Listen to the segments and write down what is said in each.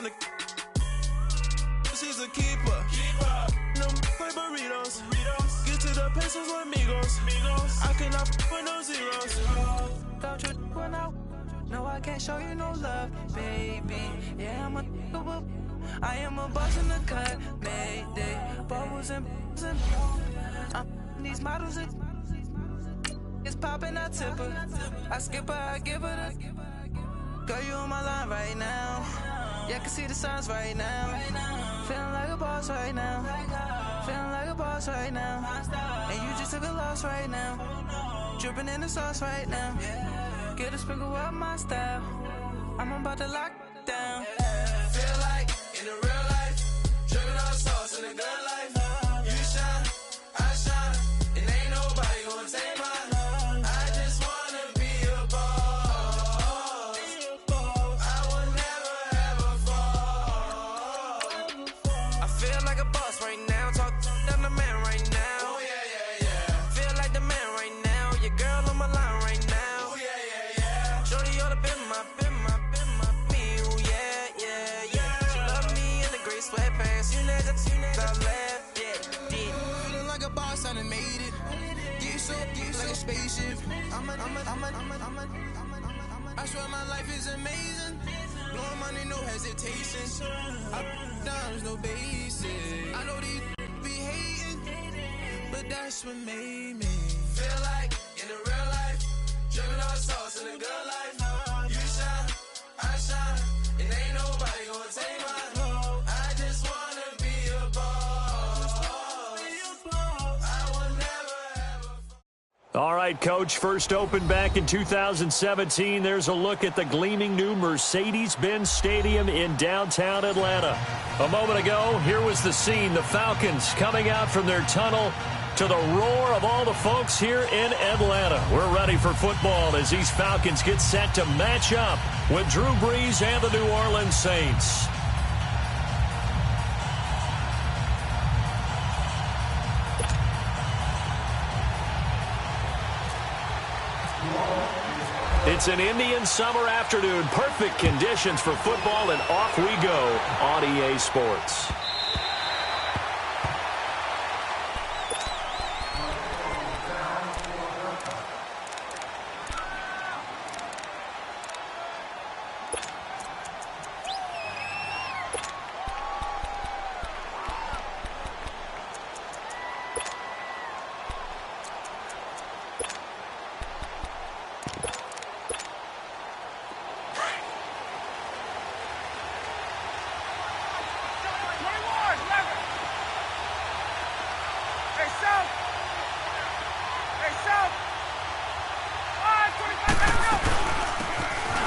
the she's a keeper. No play burritos. Get to the pesos with amigos. I cannot with no zeros. Don't you run out? No, I can't show you no love, baby. Yeah, I am a buzz in the cut, mayday. Bubbles and these models it's popping, I tip her. I skip her, I give her the. Girl, you on my line right now. Yeah, I can see the signs right now. Feeling like a boss right now. Feeling like a boss right now. And you just took a loss right now. Dripping in the sauce right now. Get a sprinkle up my style. I'm about to lock down. Feel like in the real life, dripping all sauce in the good life. You shine, I shine, and ain't nobody gonna take mine. I just wanna be a boss. I will never ever fall. I feel like a boss right now. Talk to the man right now. Oh yeah. Feel like the man right now. Your girl on my line right now. Oh yeah. Shorty oughta been my me. Ooh yeah. She love me in the gray sweatpants. You never left. Yeah. Feeling like a boss, I done made it. Get so like a spaceship. I swear my life is amazing. Blowing money, no hesitation. There's no basic. I know these be hating, but that's what made me feel like in the real life, dripping all sauce in the good life. You shine, I shine, and ain't nobody gonna take mine. I just wanna be a boss. I will never ever. All right, Coach, first opened back in 2017. There's a look at the gleaming new Mercedes-Benz Stadium in downtown Atlanta. A moment ago, here was the scene. The Falcons coming out from their tunnel to the roar of all the folks here in Atlanta. We're ready for football as these Falcons get set to match up with Drew Brees and the New Orleans Saints. It's an Indian summer afternoon. Perfect conditions for football, and off we go on EA Sports.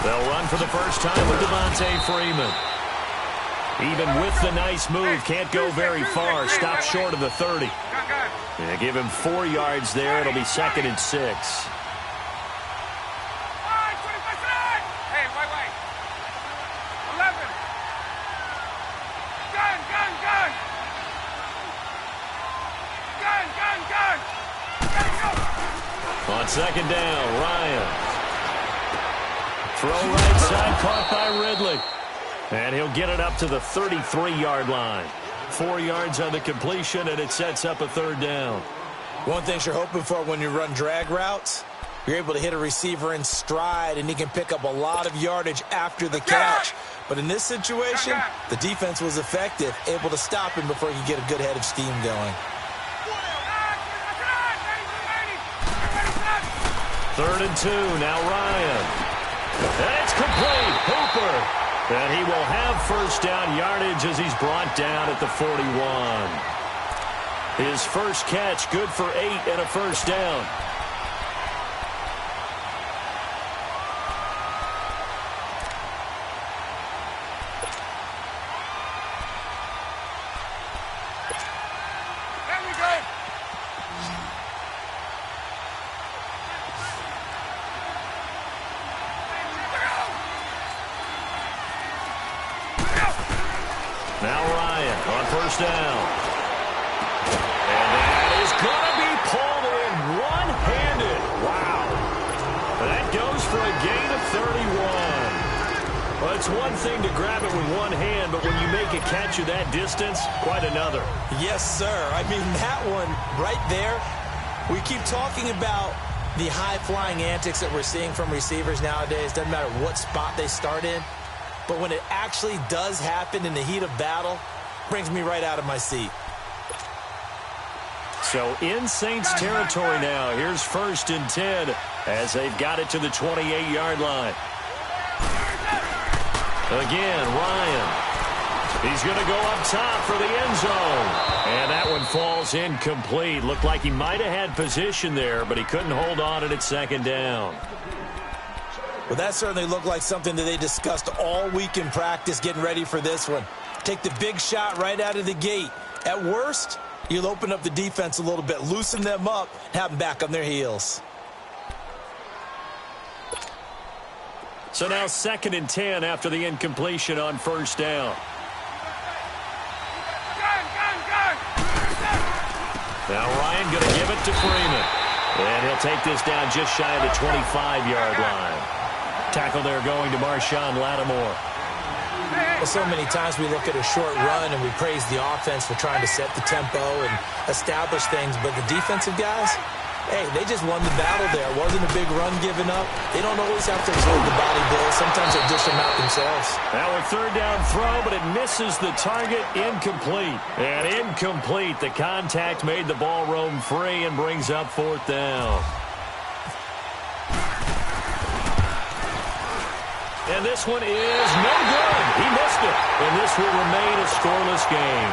They'll run for the first time with Devontae Freeman. Even with the nice move, can't go very far. Stop short of the 30. Yeah, give him 4 yards there. It'll be 2nd and 6. On 2nd down, Ryan. Throw right side, caught by Ridley. And he'll get it up to the 33-yard line. 4 yards on the completion, and it sets up a 3rd down. One thing you're hoping for when you run drag routes, you're able to hit a receiver in stride, and he can pick up a lot of yardage after the catch. But in this situation, the defense was effective, able to stop him before he could get a good head of steam going. 3rd and 2, now Ryan. And it's complete. Hooper. And he will have 1st down yardage as he's brought down at the 41. His first catch, good for 8 and a 1st down. Now Ryan on 1st down. And that is going to be pulled in one-handed. Wow. That goes for a gain of 31. A it's one thing to grab it with one hand, but when you make a catch of that distance, quite another. Yes, sir. I mean, that one right there, we keep talking about the high-flying antics that we're seeing from receivers nowadays. Doesn't matter what spot they start in. But when it actually does happen in the heat of battle, brings me right out of my seat. So in Saints territory now. Here's 1st and 10 as they've got it to the 28-yard line. Again, Ryan. He's going to go up top for the end zone. And that one falls incomplete. Looked like he might have had position there, but he couldn't hold on at 2nd down. Well, that certainly looked like something that they discussed all week in practice getting ready for this one. Take the big shot right out of the gate. At worst, you'll open up the defense a little bit, loosen them up, have them back on their heels. So now 2nd and 10 after the incompletion on 1st down. Now Ryan going to give it to Freeman. And he'll take this down just shy of the 25-yard line. Tackle there going to Marshawn Lattimore. Well, so many times we look at a short run and we praise the offense for trying to set the tempo and establish things, but the defensive guys, hey, they just won the battle there. It wasn't a big run given up. They don't always have to absorb the body blow. Sometimes they dish them out themselves. Now a 3rd down throw, but it misses the target. Incomplete. And incomplete. The contact made the ball roam free and brings up 4th down. And this one is no good. He missed it. And this will remain a scoreless game.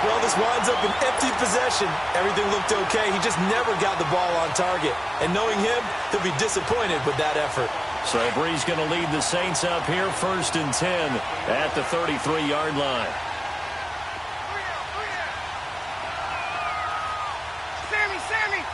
Well, this winds up an empty possession. Everything looked okay. He just never got the ball on target. And knowing him, he'll be disappointed with that effort. So Brees going to lead the Saints up here 1st and 10 at the 33-yard line. Sammy!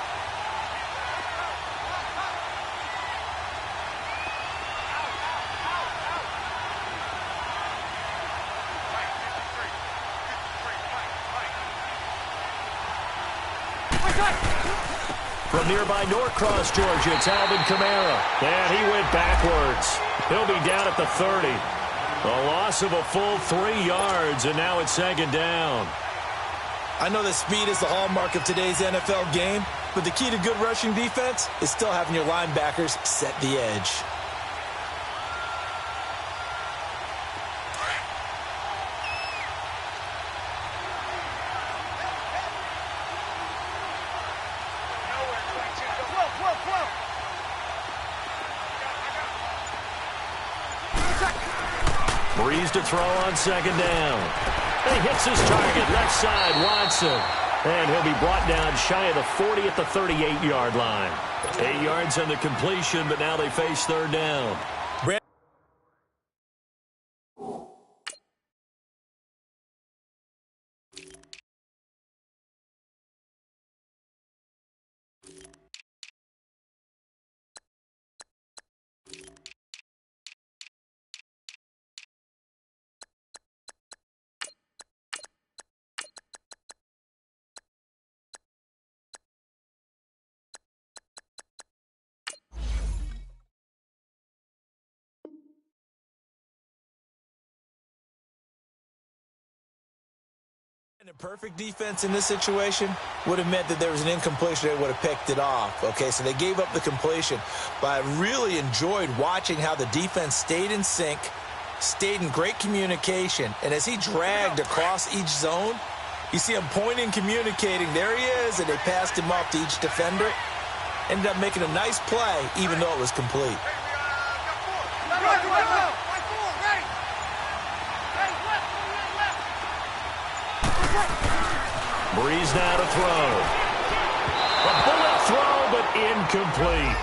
From nearby Norcross, Georgia, it's Alvin Kamara. And he went backwards. He'll be down at the 30. A loss of a full 3 yards, and now it's 2nd down. I know that speed is the hallmark of today's NFL game, but the key to good rushing defense is still having your linebackers set the edge. Brees to throw on 2nd down. He hits his target, left side, Watson. And he'll be brought down shy of the 40 at the 38-yard line. 8 yards on the completion, but now they face 3rd down. A perfect defense in this situation would have meant that there was an incompletion. They would have picked it off. Okay, so they gave up the completion. But I really enjoyed watching how the defense stayed in sync, stayed in great communication. And as he dragged across each zone, you see him pointing, communicating. There he is, and they passed him off to each defender. Ended up making a nice play, even though it was complete. Brees now to throw. A bullet throw, but incomplete.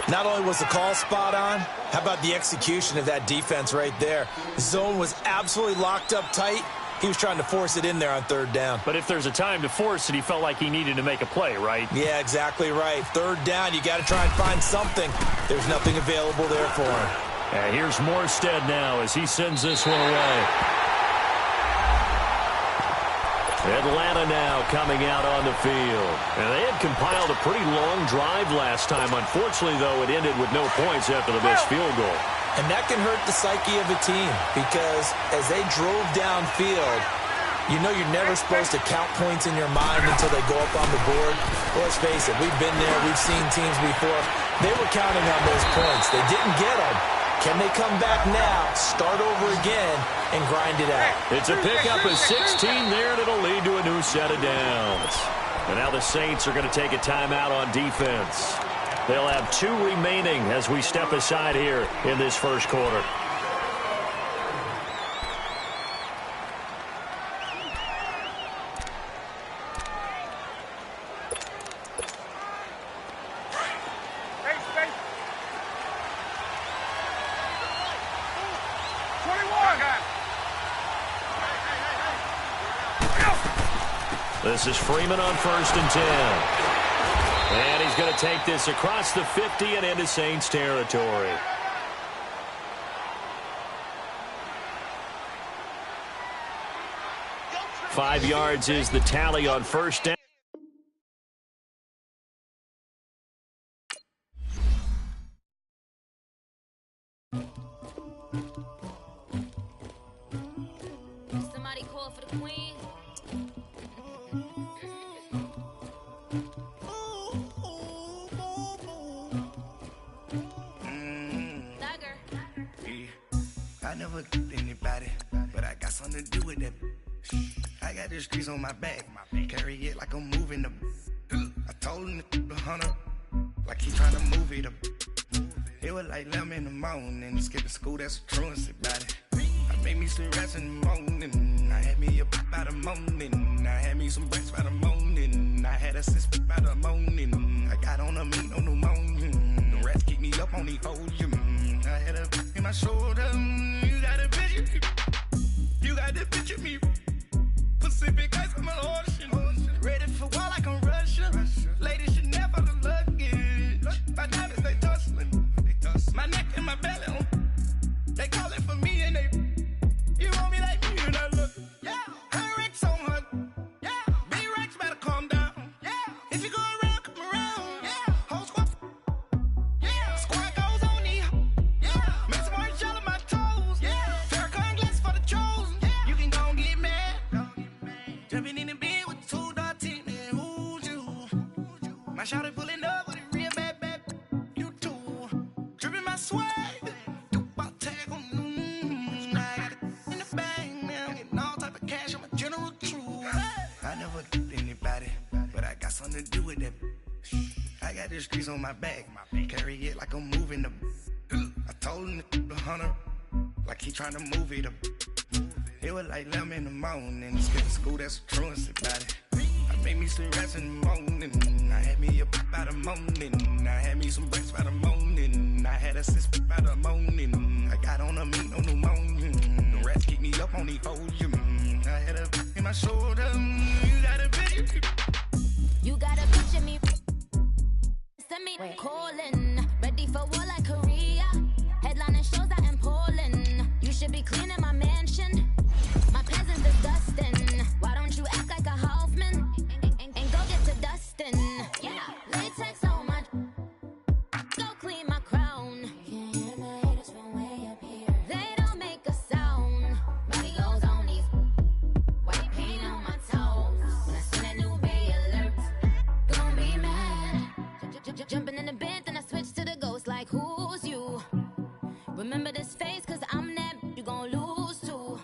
Not only was the call spot on, how about the execution of that defense right there? The zone was absolutely locked up tight. He was trying to force it in there on 3rd down. But if there's a time to force it, he felt like he needed to make a play, right? Yeah, exactly right. 3rd down, you got to try and find something. There's nothing available there for him. And here's Morstead now as he sends this one away. Atlanta now coming out on the field. And they had compiled a pretty long drive last time. Unfortunately, though, it ended with no points after the missed field goal. And that can hurt the psyche of a team because as they drove downfield, you know you're never supposed to count points in your mind until they go up on the board. Well, let's face it, we've been there. We've seen teams before. They were counting on those points. They didn't get them. Can they come back now, start over again, and grind it out? It's a pickup of 16 there, and it'll lead to a new set of downs. And now the Saints are going to take a timeout on defense. They'll have 2 remaining as we step aside here in this first quarter. This is Freeman on 1st and 10. And he's going to take this across the 50 and into Saints territory. Five yards is the tally on 1st down. Somebody call for the queen. I never killed anybody, but I got something to do with that. I got the streets on my back, carry it like I'm moving the. I told him to 100, like he trying to move it up. It was like 11 in the morning, skipping school, that's a truancy about it. I made me some rest in the morning, I had me a pop by the morning, I had me some breaks by the morning, I had a sis by the morning, I got on a meat on the morning, the rats keep me up on the volume, I had a in my shoulder, you got a picture, you got the picture me, Pacific ice on my ocean, ready for war like I'm Russian, ladies should never the luggage, my diamonds they tussling, my neck and my belly on, they calling for me and they, you want me like me and I look, yeah, her Rex on her, yeah, B-Rex better calm down, yeah, if you go around, come around, yeah, whole squad, yeah, squad goes on the, yeah, make some orange gel on my toes, yeah, Farrakhan glass for the chosen, yeah, you can go and get mad, jumping in the bed with 2 dark teeth, man, who's you, my shawty pulling up with a real bad, you too, dripping my swag, something to do with that. I got the streets on my back, carry it like I'm moving the. I told him to 100, like he trying to move it up. It was like 11 in the morning, skipping school, that's a truancy about it. I made me some rest in the morning, I had me a pop by the morning, I had me some breaks by the morning, I had a sis by the morning, I got on a meat on the morning, the rats keep me up on the volume, I had a in my shoulder, you got a picture. You got a picture me, send me calling, ready for war like Korea, headlining shows out in Poland, you should be cleaning my mansion, my peasants disgusting, why don't you act like a Hoffman, and go get to dustin', yeah, latex on my, go clean my crown, can't hear my haters from way up here, they don't make a sound, body goes on these, white paint on my toes, when I see that new bay alert, gonna be mad, jumping in the bed, then I switch to the ghost like who's you, remember this face cause I'm that, you gon' lose too,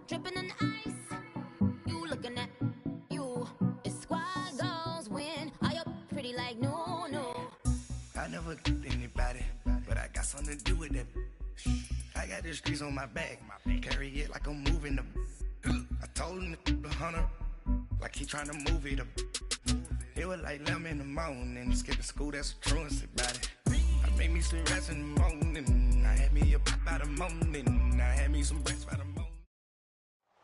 dripping in ice, you looking at you, it's squad goals win, are you pretty like no. I never killed anybody, but I got something to do with that. I got the streets on my back, carry it like I'm moving the. I told him to 100, like he trying to move it up. It was like 11 in the morning, skipping school, that's a truancy about it. I made me some rest in the morning, I had me a pop by the morning, I had me some breaks by the morning.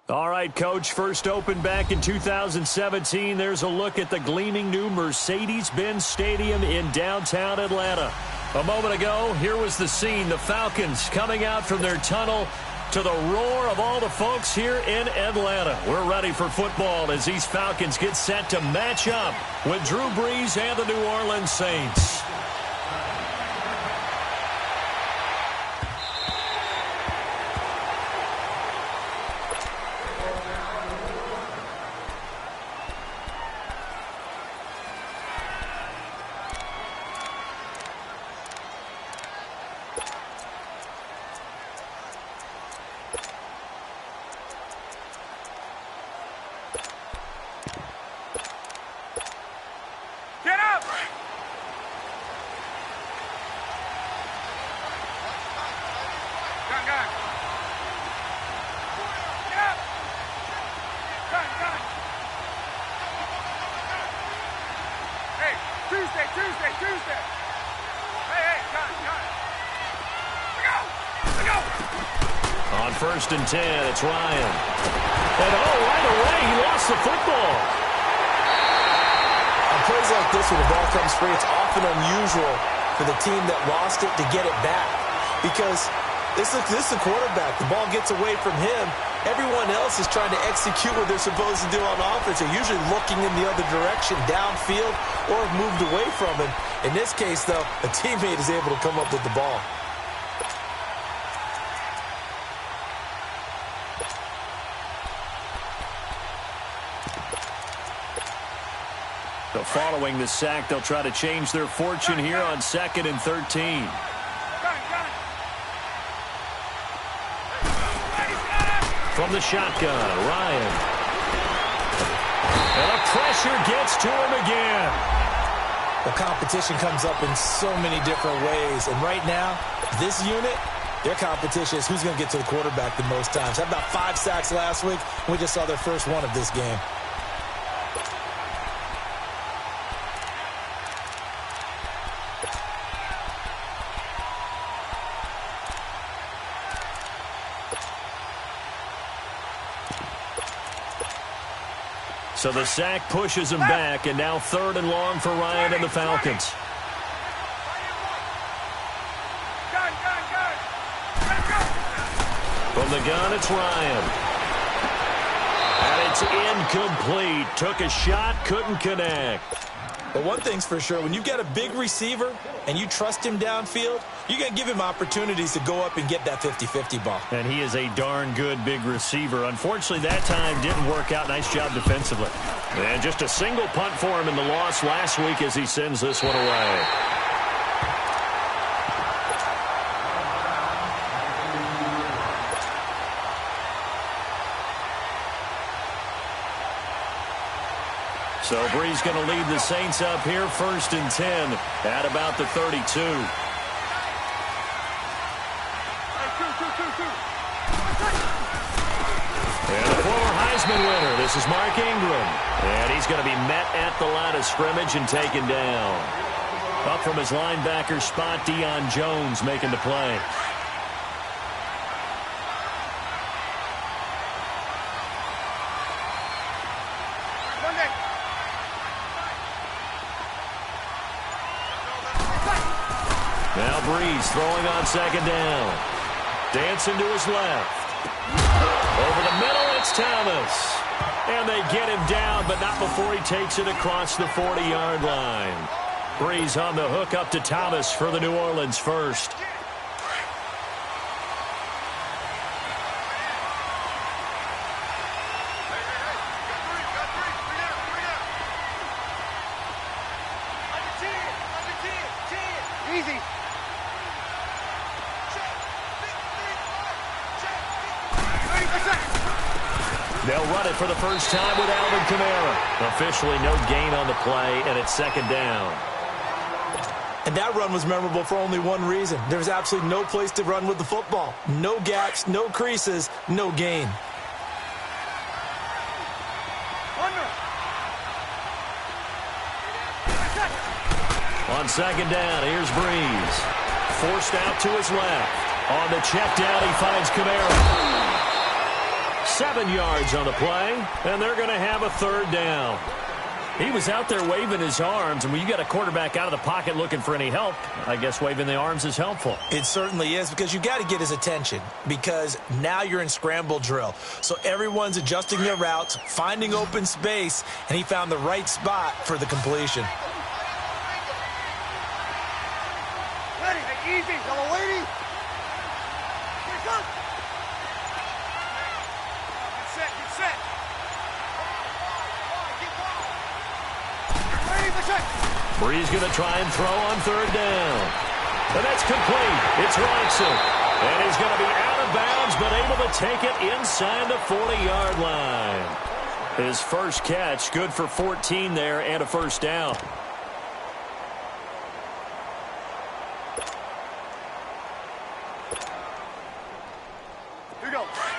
All right, Coach, first opened back in 2017. There's a look at the gleaming new Mercedes-Benz Stadium in downtown Atlanta. A moment ago, here was the scene. The Falcons coming out from their tunnel to the roar of all the folks here in Atlanta. We're ready for football as these Falcons get set to match up with Drew Brees and the New Orleans Saints. Tuesday. Hey, got it. Let go. On 1st and 10, it's Ryan. And right away, he lost the football. On plays like this, when the ball comes free, it's often unusual for the team that lost it to get it back. Because this is the quarterback. The ball gets away from him. Everyone else is trying to execute what they're supposed to do on offense. They're usually looking in the other direction, downfield, or have moved away from him. In this case, though, a teammate is able to come up with the ball. So following the sack, they'll try to change their fortune here on 2nd and 13. From the shotgun, Ryan. And the pressure gets to him again. The competition comes up in so many different ways. And right now, this unit, their competition is who's going to get to the quarterback the most times. Had about 5 sacks last week. We just saw their first one of this game. So the sack pushes him back, and now 3rd and long for Ryan and the Falcons. From the gun, it's Ryan. And it's incomplete. Took a shot, couldn't connect. But one thing's for sure, when you've got a big receiver and you trust him downfield, you're going to give him opportunities to go up and get that 50-50 ball. And he is a darn good big receiver. Unfortunately, that time didn't work out. Nice job defensively. And just a single punt for him in the loss last week as he sends this one away. So Brees going to lead the Saints up here, 1st and 10 at about the 32. And the former Heisman winner, this is Mark Ingram. And he's going to be met at the line of scrimmage and taken down. Up from his linebacker spot, Deion Jones making the play. Now Brees throwing on 2nd down. Dancing to his left. Over the middle, it's Thomas. And they get him down, but not before he takes it across the 40-yard line. Brees on the hook up to Thomas for the New Orleans first. Easy. They'll run it for the first time with Alvin Kamara. Officially no gain on the play, and it's 2nd down. And that run was memorable for only one reason. There was absolutely no place to run with the football. No gaps, no creases, no gain. On 2nd down, here's Brees. Forced out to his left. On the check down, he finds Kamara. 7 yards on the play, and they're going to have a 3rd down. He was out there waving his arms, and when you got a quarterback out of the pocket looking for any help, I guess waving the arms is helpful. It certainly is, because you got to get his attention, because now you're in scramble drill. So everyone's adjusting their routes, finding open space, and he found the right spot for the completion. Ready, easy, yellow lady. Here it comes. Get set. Brees going to try and throw on 3rd down. And that's complete. It's Watson. And he's going to be out of bounds, but able to take it inside the 40-yard line. His first catch, good for 14 there and a 1st down.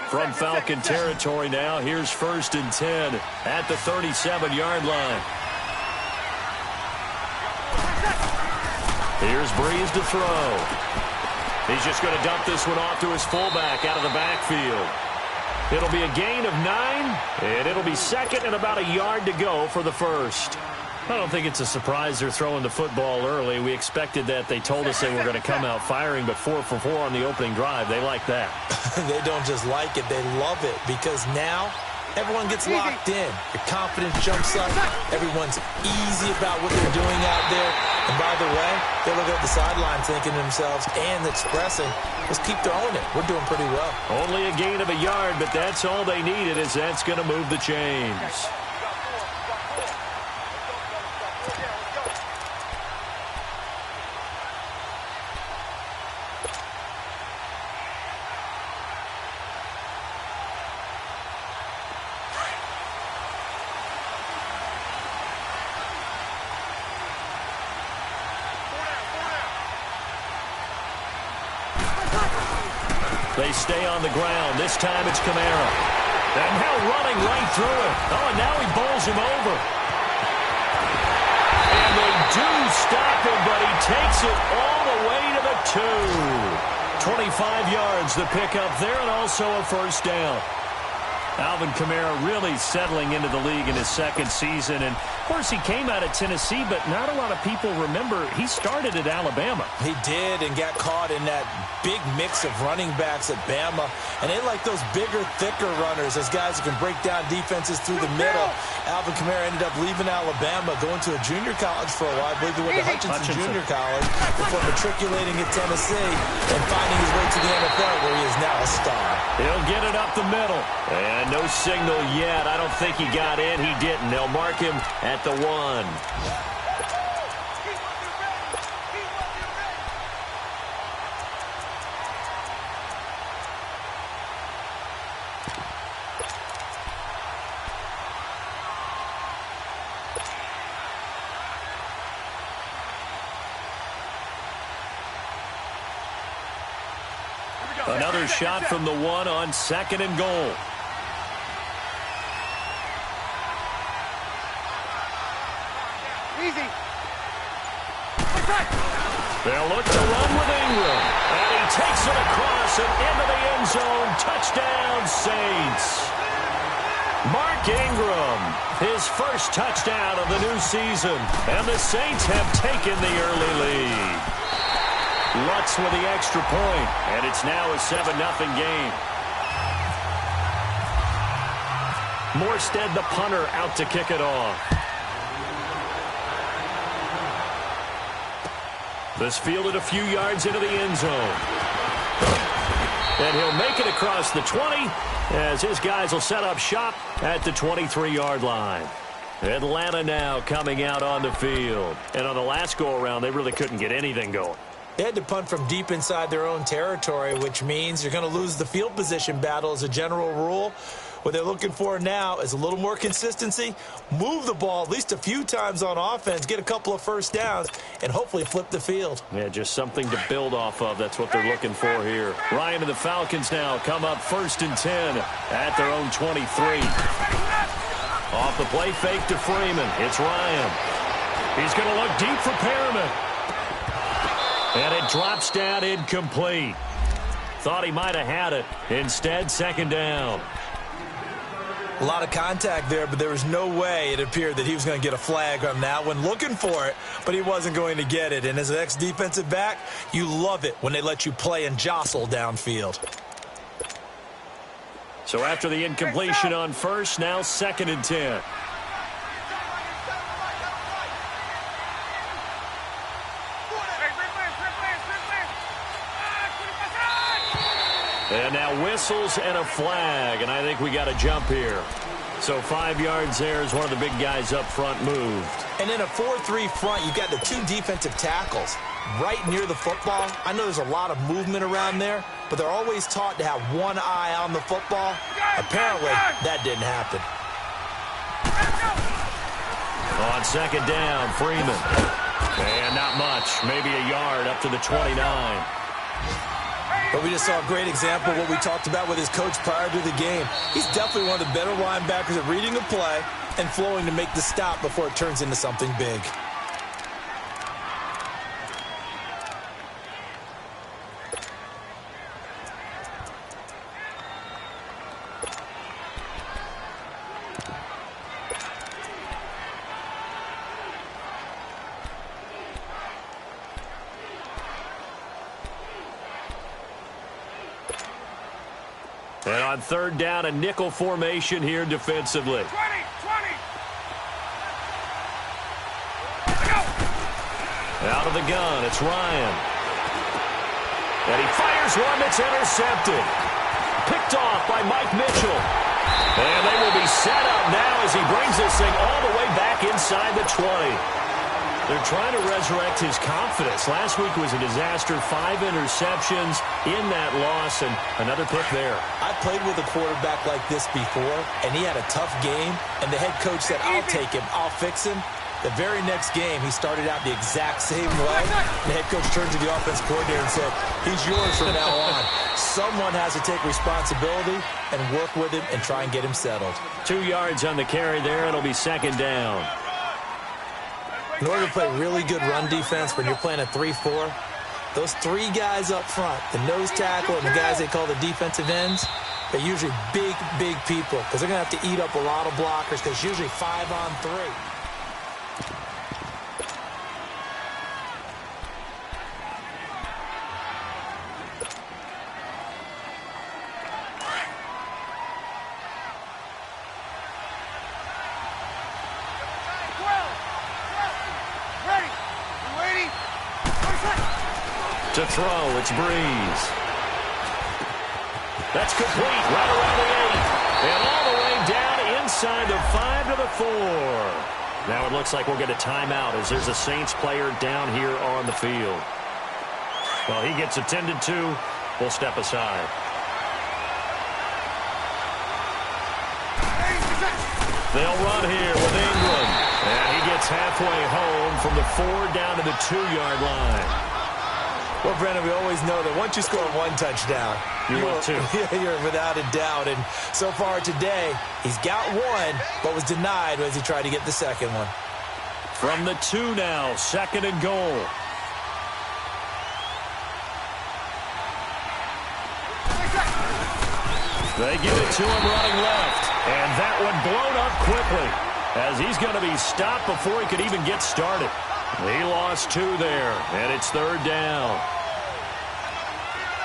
From Falcon territory now, here's 1st and 10 at the 37-yard line. Here's Breeze to throw. He's just going to dump this one off to his fullback out of the backfield. It'll be a gain of 9, and it'll be second and about a yard to go for the first. I don't think it's a surprise they're throwing the football early. We expected that. They told us they were going to come out firing, but 4 for 4 on the opening drive. They like that. They don't just like it. They love it because now everyone gets locked in. Your confidence jumps up. Everyone's easy about what they're doing out there. And by the way, they look at the sideline thinking to themselves and expressing, let's keep throwing it. We're doing pretty well. Only a gain of a yard, but that's all they needed, as that's going to move the chains. They stay on the ground. This time it's Kamara. And now running right through it. Oh, and now he bowls him over. And they do stop him, but he takes it all the way to the 2. 25 yards the pickup there, and also a first down. Alvin Kamara really settling into the league in his second season. And, of course, he came out of Tennessee, but not a lot of people remember he started at Alabama. He did and got caught in that big mix of running backs at Bama. And they like those bigger, thicker runners, as guys who can break down defenses through the middle. Alvin Kamara ended up leaving Alabama, going to a junior college for a while. I believe he went to Hutchinson Junior College before matriculating at Tennessee and finding his way to the NFL, where he is now a star. He'll get it up the middle. And no signal yet. I don't think he got in. He didn't. They'll mark him at the 1. Another shot from the 1 on 2nd and goal. Easy. They'll look to run with Ingram. And he takes it across and into the end zone. Touchdown, Saints. Mark Ingram, his first touchdown of the new season. And the Saints have taken the early lead. Lutz with the extra point, and it's now a 7-0 game. Morstead, the punter, out to kick it off. This fielded a few yards into the end zone. And he'll make it across the 20 as his guys will set up shop at the 23-yard line. Atlanta now coming out on the field. And on the last go-around, they really couldn't get anything going. They had to punt from deep inside their own territory, which means you're going to lose the field position battle as a general rule. What they're looking for now is a little more consistency, move the ball at least a few times on offense, get a couple of first downs, and hopefully flip the field. Yeah, just something to build off of. That's what they're looking for here. Ryan and the Falcons now come up 1st and 10 at their own 23. Off the play fake to Freeman. It's Ryan. He's going to look deep for Perriman. And it drops down incomplete. Thought he might have had it. Instead, 2nd down. A lot of contact there, but there was no way it appeared that he was going to get a flag on that one. Looking for it, but he wasn't going to get it. And as an ex-defensive back, you love it when they let you play and jostle downfield. So after the incompletion on first, now 2nd and 10. And now whistles and a flag, and I think we got a jump here. So 5 yards there as one of the big guys up front moved. And in a 4-3 front, you've got the 2 defensive tackles right near the football. I know there's a lot of movement around there, but they're always taught to have one eye on the football. Apparently, that didn't happen. On 2nd down, Freeman. And not much, maybe a yard up to the 29. But we just saw a great example of what we talked about with his coach prior to the game. He's definitely one of the better linebackers at reading a play and flowing to make the stop before it turns into something big. And on third down, a nickel formation here defensively. 20. Out of the gun, it's Ryan. And he fires one that's intercepted. Picked off by Mike Mitchell. And they will be set up now as he brings this thing all the way back inside the 20. They're trying to resurrect his confidence. Last week was a disaster. 5 interceptions in that loss, and another pick there. I played with a quarterback like this before, and he had a tough game, and the head coach said, I'll take him, I'll fix him. The very next game, he started out the exact same way. The head coach turned to the offense coordinator and said, he's yours from now on. Someone has to take responsibility and work with him and try and get him settled. 2 yards on the carry there. It'll be second down. In order to play really good run defense when you're playing a 3-4, those 3 guys up front, the nose tackle and the guys they call the defensive ends, they're usually big people because they're going to have to eat up a lot of blockers because usually 5-on-3. To throw, it's Breeze. That's complete, right around the 8. And all the way down inside the 5 to the 4. Now it looks like we'll get a timeout as there's a Saints player down here on the field. Well, he gets attended to. We'll step aside. They'll run here with Ingram. And he gets halfway home from the 4 down to the 2-yard line. Well, Brendan, we always know that once you score 1 touchdown, you're without a doubt. And so far today, he's got 1, but was denied as he tried to get the second one. From the 2 now, second and goal. They give it to him running left. And that one blown up quickly as he's going to be stopped before he could even get started. He lost 2 there, and it's third down.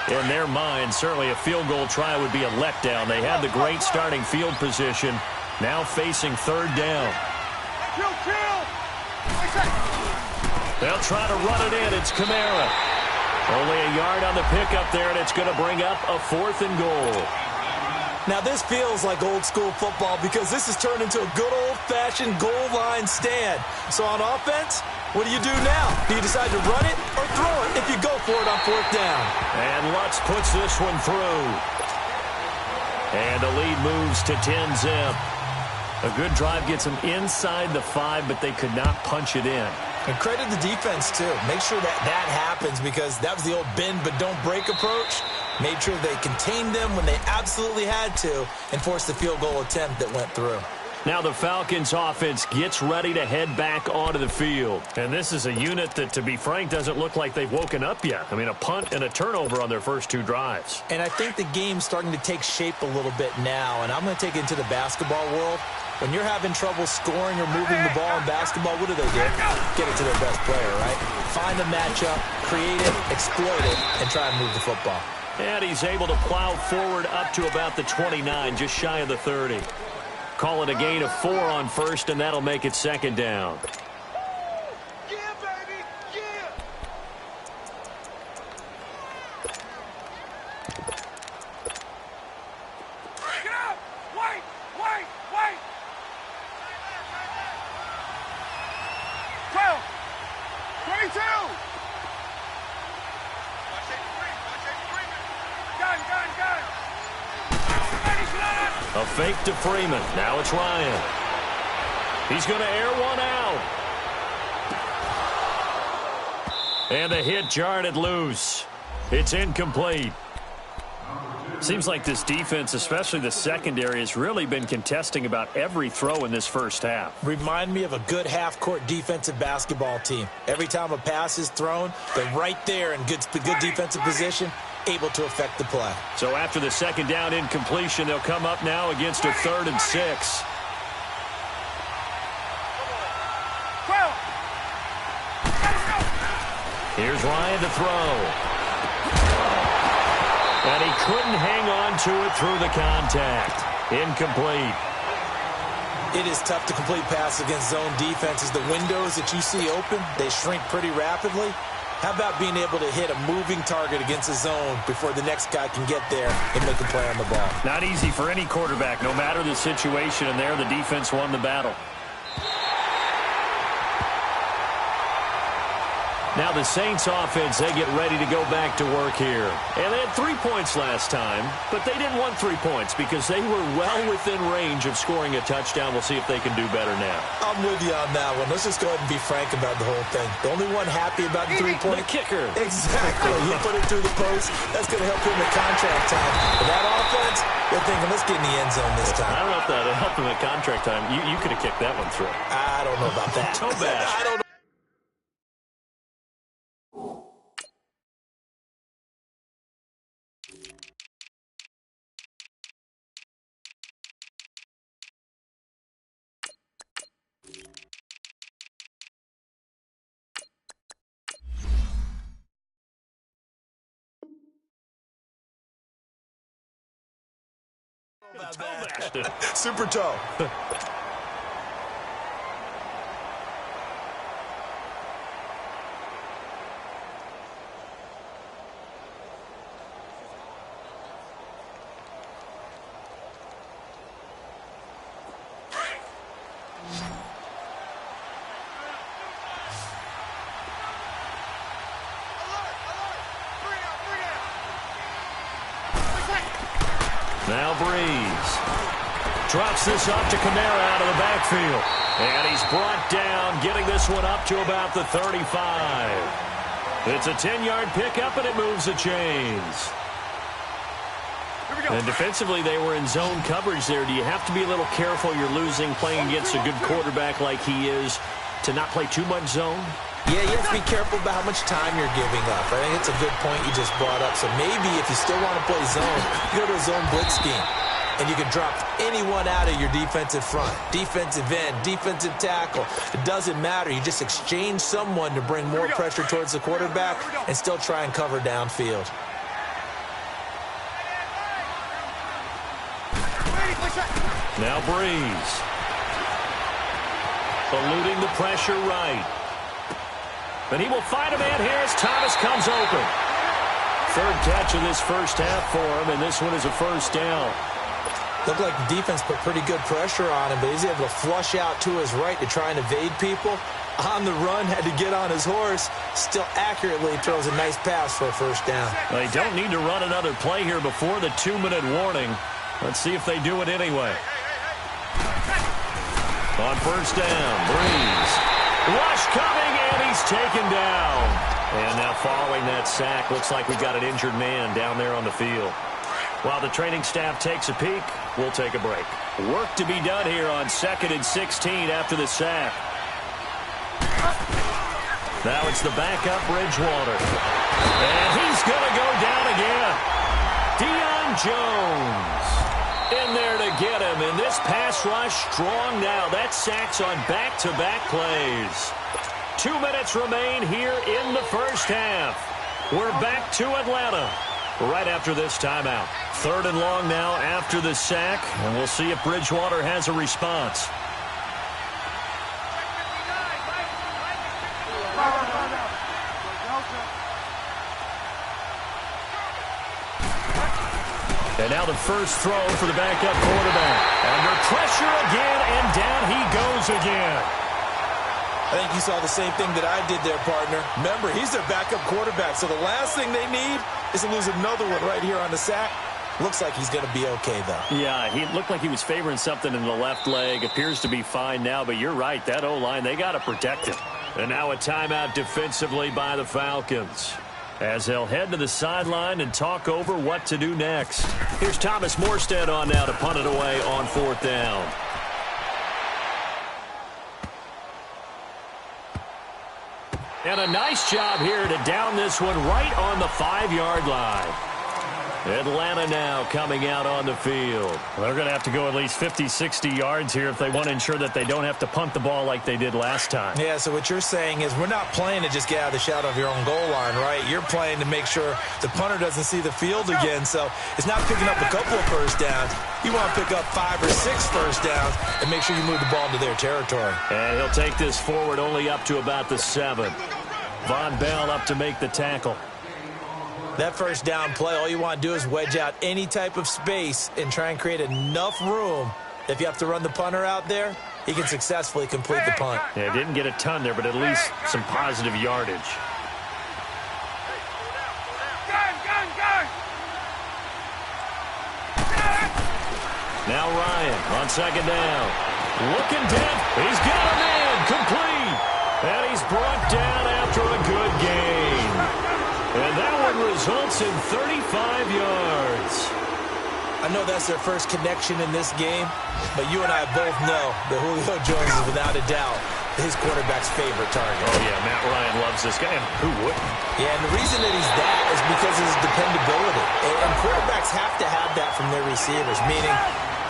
In their mind, certainly a field goal try would be a letdown. They had the great starting field position, now facing third down. They'll try to run it in. It's Kamara. Only a yard on the pickup there, and it's going to bring up a 4th and goal. Now, this feels like old-school football because this has turned into a good old-fashioned goal line stand. So on offense, what do you do now? Do you decide to run it or throw it if you go for it on 4th down? And Lutz puts this one through. And the lead moves to 10-zip. A good drive gets them inside the 5, but they could not punch it in. And credit the defense, too. Make sure that happens because that was the old bend but don't break approach. Made sure they contained them when they absolutely had to and forced the field goal attempt that went through. Now the Falcons offense gets ready to head back onto the field. And this is a unit that, to be frank, doesn't look like they've woken up yet. I mean, a punt and a turnover on their first 2 drives. And I think the game's starting to take shape a little bit now. And I'm going to take it into the basketball world. When you're having trouble scoring or moving the ball in basketball, what do? Get it to their best player, right? Find the matchup, create it, exploit it, and try and move the football. And he's able to plow forward up to about the 29, just shy of the 30. Call it a gain of 4 on first, and that'll make it second down. Yeah, baby, yeah. Get up! Wait! 12! 22! Gun! A fake to Freeman. Now it's Ryan. He's going to air one out. And the hit jarred it loose. It's incomplete. Seems like this defense, especially the secondary, has really been contesting about every throw in this first half. Remind me of a good half-court defensive basketball team. Every time a pass is thrown, they're right there in good defensive position, able to affect the play. So after the second down incompletion, they'll come up now against a 3rd and 6. Here's Ryan to throw. And he couldn't hang on to it through the contact. Incomplete. It is tough to complete passes against zone defenses. The windows that you see open, they shrink pretty rapidly. How about being able to hit a moving target against a zone before the next guy can get there and make a play on the ball? Not easy for any quarterback, no matter the situation, and there the defense won the battle. Now the Saints offense, they get ready to go back to work here. And they had 3 points last time, but they didn't want 3 points because they were well within range of scoring a touchdown. We'll see if they can do better now. I'm with you on that one. Let's just go ahead and be frank about the whole thing. The only one happy about the 3-point. The kicker. Exactly. He put it through the post. That's going to help him in contract time. But that offense, they're thinking, let's get in the end zone this time. I don't know if that helped him at contract time. You could have kicked that one through. I don't know about that. Toe bash. I don't know. Super toe. Now Breeze drops this up to Kamara out of the backfield. And he's brought down, getting this one up to about the 35. It's a 10-yard pickup, and it moves the chains. And defensively, they were in zone coverage there. Do you have to be a little careful? You're losing, playing against a good quarterback like he is, to not play too much zone? Yeah, you have to be careful about how much time you're giving up. I think it's a good point you just brought up. So maybe if you still want to play zone, you go to a zone blitz scheme. And you can drop anyone out of your defensive front. Defensive end, defensive tackle. It doesn't matter. You just exchange someone to bring more pressure towards the quarterback and still try and cover downfield. Now Breeze. Eluding the pressure right. And he will find a man here as Thomas comes open. Third catch of this first half for him, and this one is a first down. Looked like the defense put pretty good pressure on him, but he's able to flush out to his right to try and evade people. On the run, had to get on his horse. Still accurately throws a nice pass for a first down. They don't need to run another play here before the 2-minute warning. Let's see if they do it anyway. On first down, Breeze. Rush coming, and he's taken down. And now following that sack, looks like we've got an injured man down there on the field. While the training staff takes a peek, we'll take a break. Work to be done here on 2nd and 16 after the sack. Now it's the backup Bridgewater. And he's going to go down again. Deion Jones in there to get him. And this pass rush strong now. That sack's on back-to-back plays. 2 minutes remain here in the first half. We're back to Atlanta right after this timeout. 3rd and long now after the sack, and we'll see if Bridgewater has a response. And now the first throw for the backup quarterback. Under pressure again, and down he goes again. I think you saw the same thing that I did there, partner. Remember, he's their backup quarterback, so the last thing they need is to lose another one right here on the sack. Looks like he's going to be okay, though. Yeah, he looked like he was favoring something in the left leg. Appears to be fine now, but you're right. That O-line, they got to protect him. And now a timeout defensively by the Falcons, as they'll head to the sideline and talk over what to do next. Here's Thomas Morstead on now to punt it away on 4th down. And a nice job here to down this one right on the 5-yard line. Atlanta now coming out on the field. Well, they're going to have to go at least 50, 60 yards here if they want to ensure that they don't have to punt the ball like they did last time. Yeah, so what you're saying is we're not playing to just get out of the shadow of your own goal line, right? You're playing to make sure the punter doesn't see the field again. So it's not picking up a couple of first downs. You want to pick up 5 or 6 first downs and make sure you move the ball into their territory. And he'll take this forward only up to about the 7. Von Bell up to make the tackle. That first down play, all you want to do is wedge out any type of space and try and create enough room. If you have to run the punter out there, he can successfully complete the punt. Yeah, didn't get a ton there, but at least some positive yardage. Gun! Now Ryan on second down. Looking down. He's got him in. Complete. And he's brought down after a good gain. And that one results in 35 yards. I know that's their first connection in this game, but you and I both know that Julio Jones is without a doubt his quarterback's favorite target. Oh, yeah, Matt Ryan loves this guy. And who wouldn't? Yeah, and the reason that he's that is because of his dependability. And quarterbacks have to have that from their receivers, meaning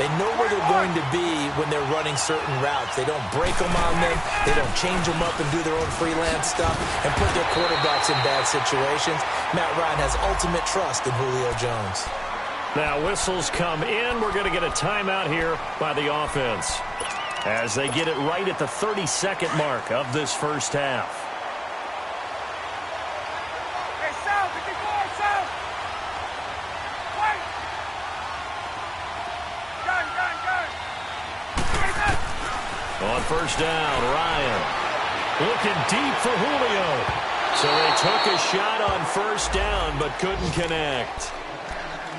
they know where they're going to be when they're running certain routes. They don't break them on them. They don't change them up and do their own freelance stuff and put their quarterbacks in bad situations. Matt Ryan has ultimate trust in Julio Jones. Now whistles come in. We're going to get a timeout here by the offense as they get it right at the 30-second mark of this first half. Hey, South, 54, South! Wait! Gun! On first down, Ryan looking deep for Julio. So they took a shot on first down but couldn't connect.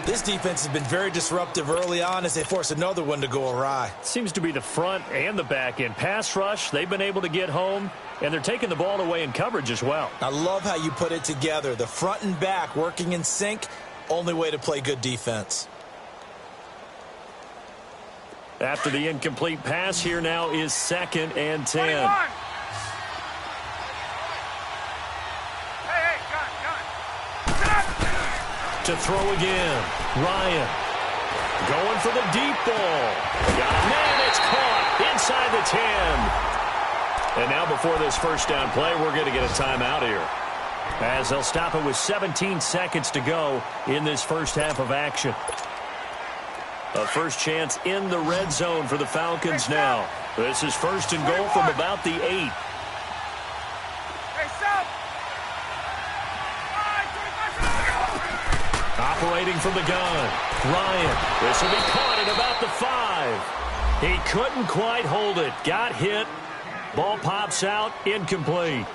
This defense has been very disruptive early on as they force another one to go awry. Seems to be the front and the back end. Pass rush, they've been able to get home, and they're taking the ball away in coverage as well. I love how you put it together. The front and back working in sync, only way to play good defense. After the incomplete pass, here now is 2nd and 10. 21. Hey, gun! To throw again, Ryan going for the deep ball. Got a man, it's caught inside the 10. And now before this first down play, we're going to get a timeout here, as they'll stop it with 17 seconds to go in this first half of action. A first chance in the red zone for the Falcons now. This is 1st and goal from about the 8. Hey, South! Operating from the gun, Ryan. This will be caught at about the 5. He couldn't quite hold it. Got hit. Ball pops out. Incomplete.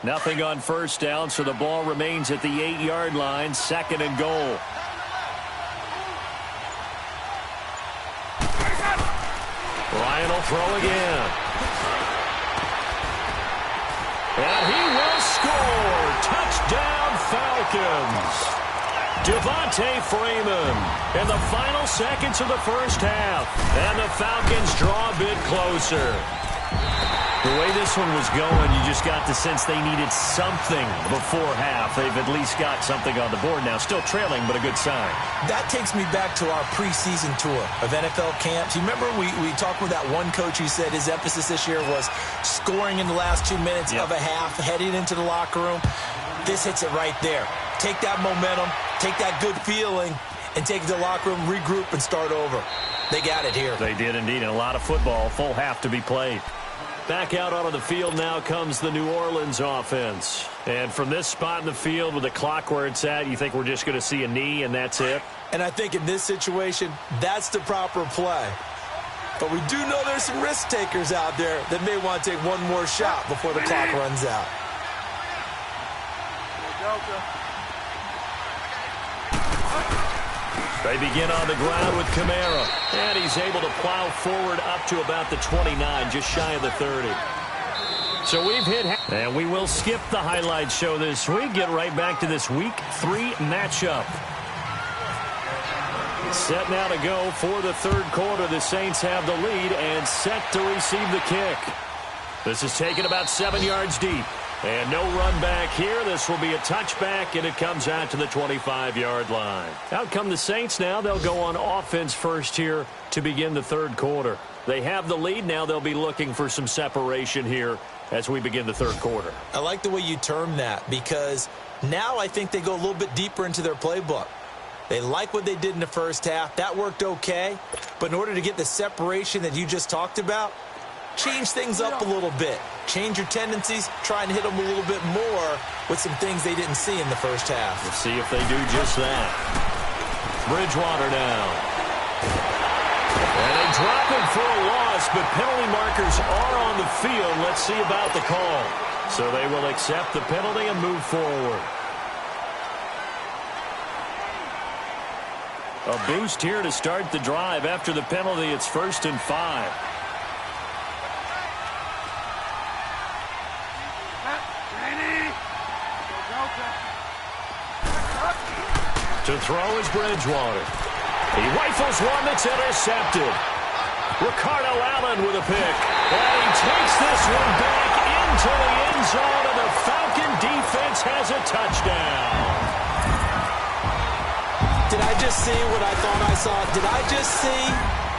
Nothing on first down, so the ball remains at the 8-yard line. 2nd and goal. Ryan will throw again. And he will score. Touchdown, Falcons. Devontae Freeman in the final seconds of the first half. And the Falcons draw a bit closer. The way this one was going, you just got the sense they needed something before half. They've at least got something on the board now. Still trailing, but a good sign. That takes me back to our preseason tour of NFL camps. You remember we talked with that one coach who said his emphasis this year was scoring in the last 2 minutes of a half, heading into the locker room. This hits it right there. Take that momentum, take that good feeling, and take it to the locker room, regroup, and start over. They got it here. They did indeed, and a lot of football, full half to be played. Back out onto the field now comes the New Orleans offense. And from this spot in the field with the clock where it's at, you think we're just going to see a knee and that's it? And I think in this situation, that's the proper play. But we do know there's some risk takers out there that may want to take one more shot before the clock runs out. They begin on the ground with Kamara. And he's able to plow forward up to about the 29, just shy of the 30. So we've hit, and we will skip the highlight show this week. Get right back to this Week 3 matchup. Set now to go for the third quarter. The Saints have the lead and set to receive the kick. This is taken about 7 yards deep. And no run back here. This will be a touchback, and it comes out to the 25-yard line. Out come the Saints now. They'll go on offense first here to begin the third quarter. They have the lead. Now they'll be looking for some separation here as we begin the third quarter. I like the way you term that, because now I think they go a little bit deeper into their playbook. They like what they did in the first half. That worked okay. But in order to get the separation that you just talked about, change things up a little bit. Change your tendencies. Try and hit them a little bit more with some things they didn't see in the first half. We'll see if they do just that. Bridgewater now. And they drop him for a loss, but penalty markers are on the field. Let's see about the call. So they will accept the penalty and move forward. A boost here to start the drive. After the penalty, it's 1st and 5. To throw is Bridgewater. He rifles one that's intercepted. Ricardo Allen with a pick. And he takes this one back into the end zone, and the Falcon defense has a touchdown. Did I just see what I thought I saw? Did I just see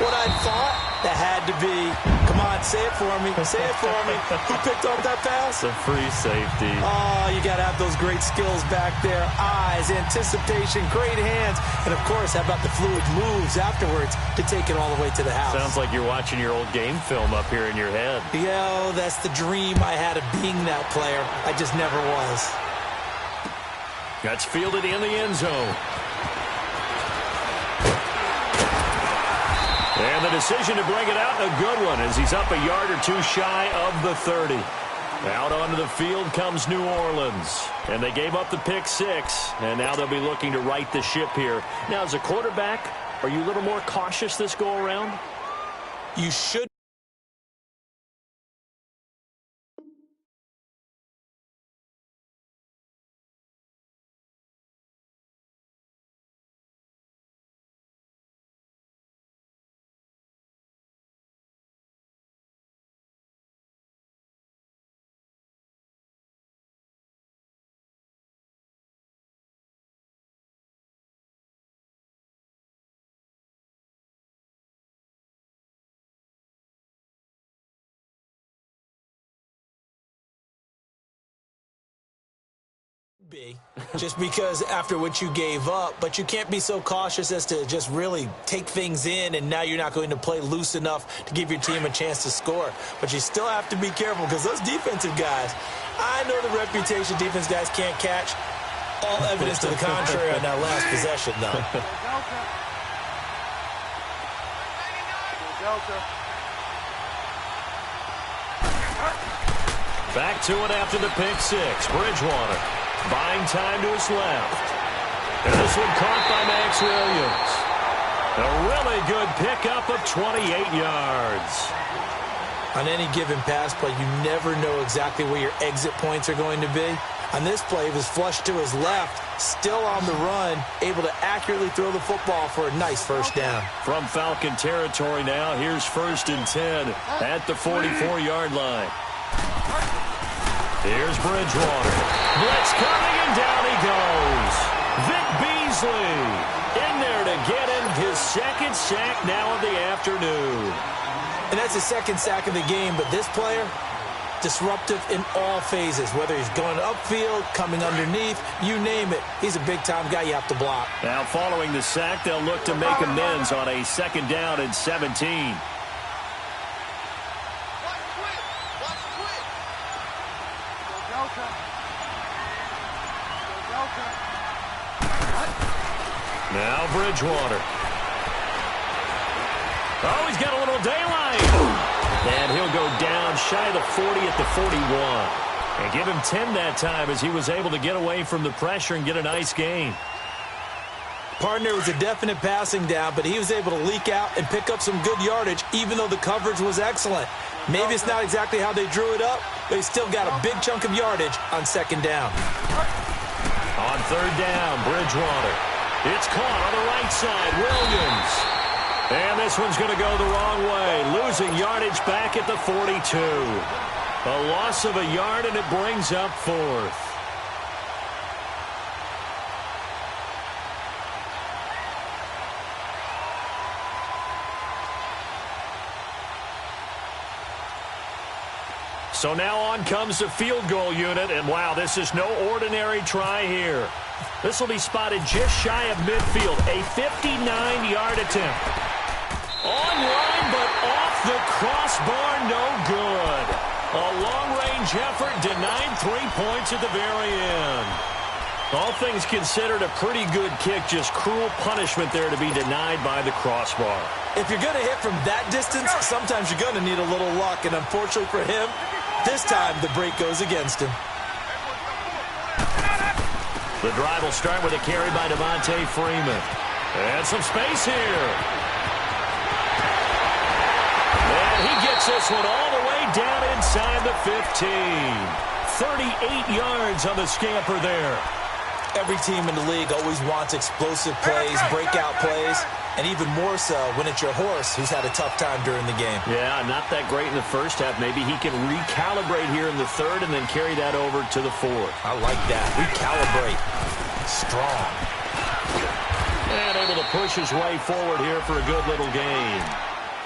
what I thought? That had to be. Come on, say it for me. Say it for me. Who picked up that pass? It's a free safety. Oh, you got to have those great skills back there. Eyes, anticipation, great hands. And, of course, how about the fluid moves afterwards to take it all the way to the house? Sounds like you're watching your old game film up here in your head. Yo, that's the dream I had of being that player. I just never was. That's fielded in the end zone. And the decision to bring it out, a good one, as he's up a yard or two shy of the 30. Out onto the field comes New Orleans. And they gave up the pick 6, and now they'll be looking to right the ship here. Now, as a quarterback, are you a little more cautious this go-around? You should. Be just because after what you gave up, but you can't be so cautious as to just really take things in, and now you're not going to play loose enough to give your team a chance to score. But you still have to be careful, because those defensive guys, I know the reputation defense guys can't catch. All evidence to the contrary on that last possession, though. Back to it after the pick 6. Bridgewater buying time to his left. And this one caught by Max Williams. A really good pickup of 28 yards. On any given pass play, you never know exactly where your exit points are going to be. On this play, he was flushed to his left, still on the run, able to accurately throw the football for a nice first down. From Falcon territory now, here's 1st and 10 at the 44-yard line. Here's Bridgewater. Blitz coming, and down he goes. Vic Beasley in there to get him his second sack now of the afternoon. And that's his second sack of the game, but this player, disruptive in all phases, whether he's going upfield, coming underneath, you name it. He's a big-time guy you have to block. Now, following the sack, they'll look to make amends on a 2nd down and 17. Now Bridgewater. Oh, he's got a little daylight. And he'll go down shy of the 40 at the 41. And give him 10 that time, as he was able to get away from the pressure and get a nice gain. Partner was a definite passing down, but he was able to leak out and pick up some good yardage, even though the coverage was excellent. Maybe it's not exactly how they drew it up, They still got a big chunk of yardage on second down. On third down, Bridgewater. It's caught on the right side, Williams. And this one's going to go the wrong way, losing yardage back at the 42. A loss of a yard, and it brings up fourth. So now on comes the field goal unit, and wow, this is no ordinary try here. This will be spotted just shy of midfield, a 59-yard attempt. Online, but off the crossbar, no good. A long-range effort denied 3 points at the very end. All things considered, a pretty good kick, just cruel punishment there to be denied by the crossbar. If you're going to hit from that distance, sometimes you're going to need a little luck, and unfortunately for him, this time the break goes against him. The drive will start with a carry by Devontae Freeman. And some space here. And he gets this one all the way down inside the 15. 38 yards on the scamper there. Every team in the league always wants explosive plays, breakout plays, and even more so when it's your horse who's had a tough time during the game. Yeah, not that great in the first half. Maybe he can recalibrate here in the third and then carry that over to the fourth. I like that. Recalibrate. Strong. And able to push his way forward here for a good little gain.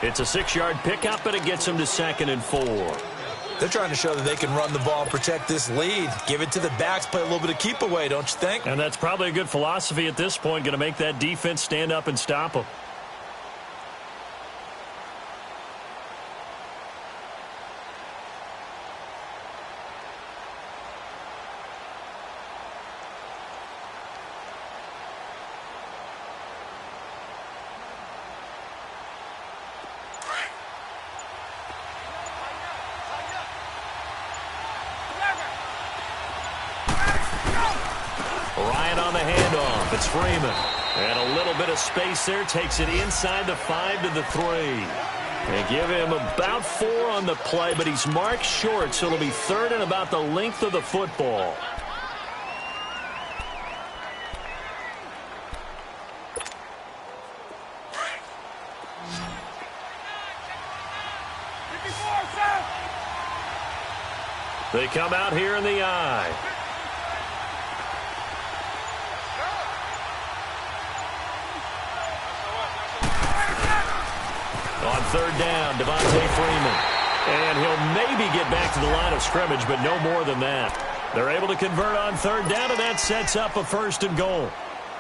It's a 6-yard pickup, but it gets him to 2nd and 4. They're trying to show that they can run the ball and protect this lead. Give it to the backs, play a little bit of keep away, don't you think? And that's probably a good philosophy at this point, going to make that defense stand up and stop them. It's Freeman. And a little bit of space there. Takes it inside the 5 to the 3. And give him about 4 on the play, but he's marked short, so it'll be 3rd and about the length of the football. They come out here in the eye. On third down, Devontae Freeman. And he'll maybe get back to the line of scrimmage, but no more than that. They're able to convert on third down, and that sets up a 1st and goal.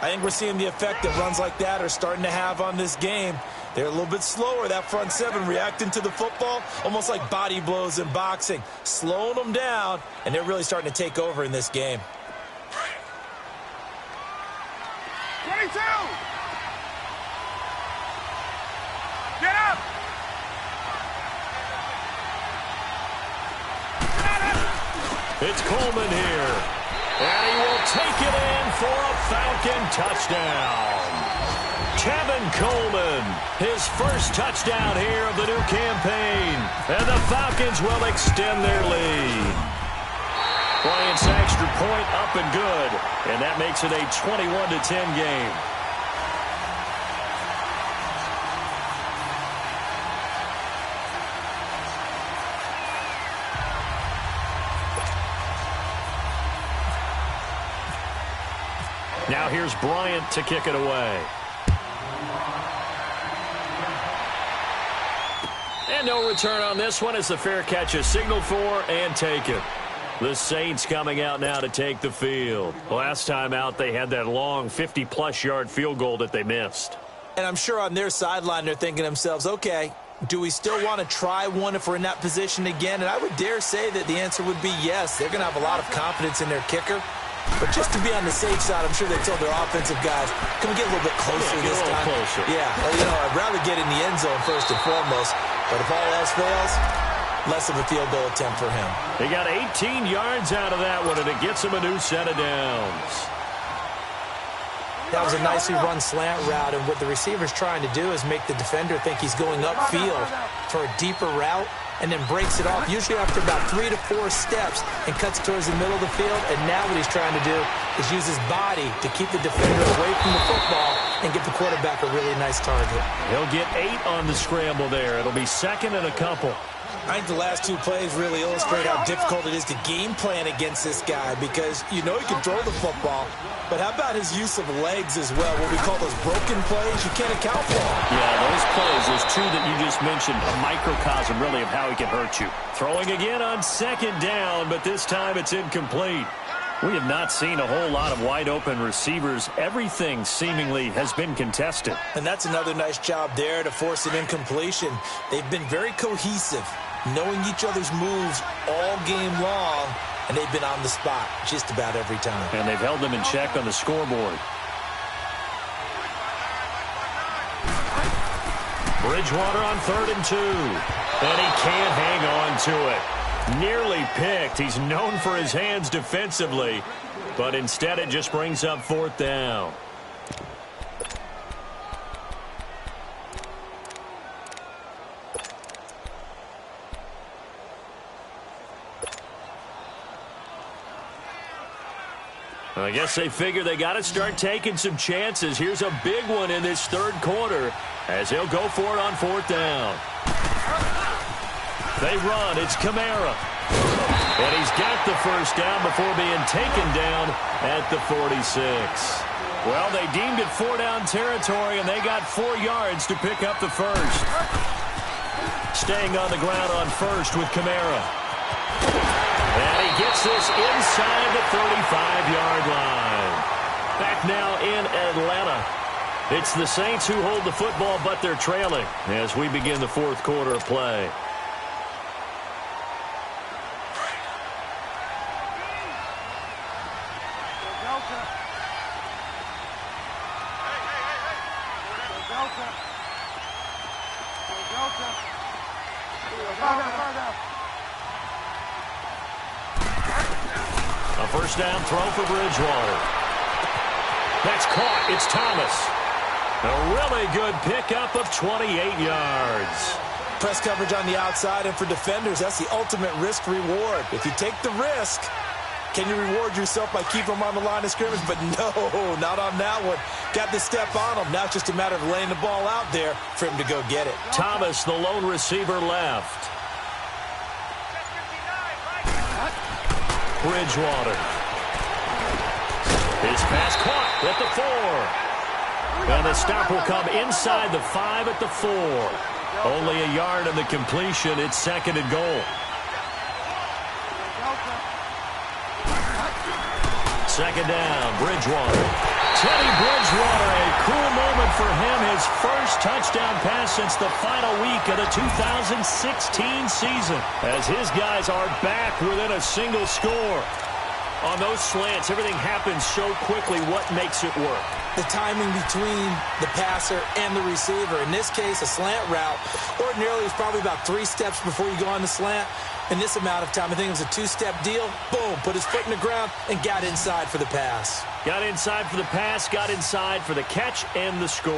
I think we're seeing the effect that runs like that are starting to have on this game. They're a little bit slower, that front 7, reacting to the football, almost like body blows in boxing, slowing them down, and they're really starting to take over in this game. 22! Get up! It's Coleman here. And he will take it in for a Falcon touchdown. Tevin Coleman, his first touchdown here of the new campaign. And the Falcons will extend their lead. Bryant's extra point up and good. And that makes it a 21-10 game. Now here's Bryant to kick it away. And no return on this one as the fair catch is signaled for and taken. The Saints coming out now to take the field. Last time out, they had that long 50-plus yard field goal that they missed. And I'm sure on their sideline they're thinking to themselves, okay, do we still want to try one if we're in that position again? And I would dare say that the answer would be yes. They're going to have a lot of confidence in their kicker. But just to be on the safe side, I'm sure they told their offensive guys, can we get a little bit closer this time? Closer. Yeah, well, you know, I'd rather get in the end zone first and foremost. But if all else fails, less of a field goal attempt for him. He got 18 yards out of that one, and it gets him a new set of downs. That was a nicely run slant route, and what the receiver's trying to do is make the defender think he's going upfield for a deeper route. and then breaks it off, usually after about 3 to 4 steps, and cuts towards the middle of the field. And now what he's trying to do is use his body to keep the defender away from the football and give the quarterback a really nice target. He'll get 8 on the scramble there. It'll be second and a couple. I think the last 2 plays really illustrate how difficult it is to game plan against this guy, because you know he can throw the football, but how about his use of legs as well? What we call those broken plays, you can't account for them. Yeah, those plays, those 2 that you just mentioned, a microcosm really of how he can hurt you. Throwing again on second down, but this time it's incomplete. We have not seen a whole lot of wide-open receivers. Everything seemingly has been contested. And that's another nice job there to force an incompletion. They've been very cohesive, knowing each other's moves all game long, and they've been on the spot just about every time. And they've held them in check on the scoreboard. Bridgewater on 3rd and 2. And he can't hang on to it. Nearly picked. He's known for his hands defensively, but instead it just brings up 4th down. I guess they figure they got to start taking some chances. Here's a big one in this 3rd quarter as he'll go for it on 4th down. They run. It's Kamara. And he's got the first down before being taken down at the 46. Well, they deemed it 4-down territory, and they got 4 yards to pick up the first. Staying on the ground on first with Kamara. And he gets this inside the 35-yard line. Back now in Atlanta. It's the Saints who hold the football, but they're trailing as we begin the 4th quarter of play. A first down throw for Bridgewater. That's caught. It's Thomas. A really good pickup of 28 yards. Press coverage on the outside, and for defenders, that's the ultimate risk-reward. If you take the risk, can you reward yourself by keeping them on the line of scrimmage? But no, not on that one. Got the step on him. Now it's just a matter of laying the ball out there for him to go get it. Thomas, the lone receiver, left. Bridgewater. His pass caught at the 4. And the stop will come inside the 5 at the 4. Only a yard on the completion. It's 2nd and goal. 2nd down, Bridgewater. Teddy Bridgewater, a cool moment for him. His first touchdown pass since the final week of the 2016 season. As his guys are back within a single score. On those slants, everything happens so quickly. What makes it work? The timing between the passer and the receiver. In this case, a slant route. Ordinarily, it's probably about 3 steps before you go on the slant. In this amount of time, I think it was a 2-step deal. Boom, put his foot in the ground and got inside for the pass. Got inside for the pass, got inside for the catch and the score.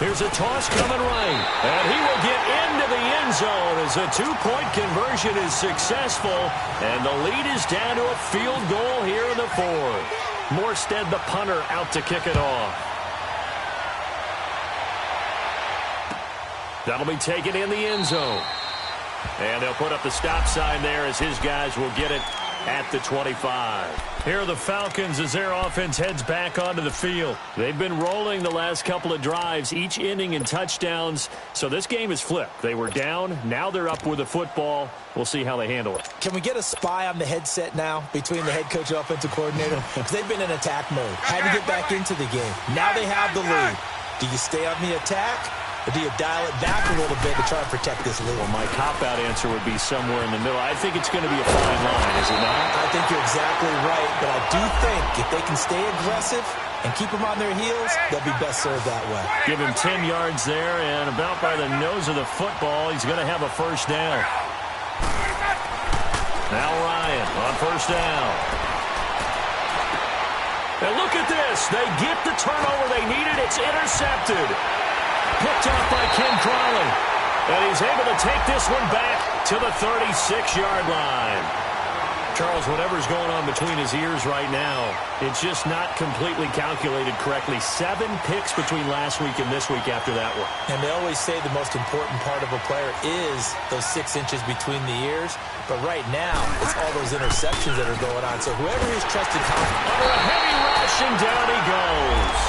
Here's a toss coming right, and he will get into the end zone as a 2-point conversion is successful, and the lead is down to a field goal here in the 4th. Morstead, the punter, out to kick it off. That'll be taken in the end zone. And they'll put up the stop sign there as his guys will get it at the 25. Here are the Falcons as their offense heads back onto the field. They've been rolling the last couple of drives, each ending in touchdowns. So this game is flipped. They were down. Now they're up with the football. We'll see how they handle it. Can we get a spy on the headset now between the head coach and offensive coordinator? Because they've been in attack mode. Had to get back into the game. Now they have the lead. Do you stay on the attack? Or do you dial it back a little bit to try and protect this lead? Well, my cop-out answer would be somewhere in the middle. I think it's going to be a fine line, is it not? I think you're exactly right, but I do think if they can stay aggressive and keep them on their heels, they'll be best served that way. Give him 10 yards there, and about by the nose of the football, he's going to have a first down. Now Ryan on first down. And look at this. They get the turnover they needed. It's intercepted. Picked off by Ken Crawley. And he's able to take this one back to the 36-yard line. Charles, whatever's going on between his ears right now, it's just not completely calculated correctly. 7 picks between last week and this week after that one. And they always say the most important part of a player is those 6 inches between the ears. But right now, it's all those interceptions that are going on. So whoever he's trusted confidence. Under a heavy rush, and down he goes.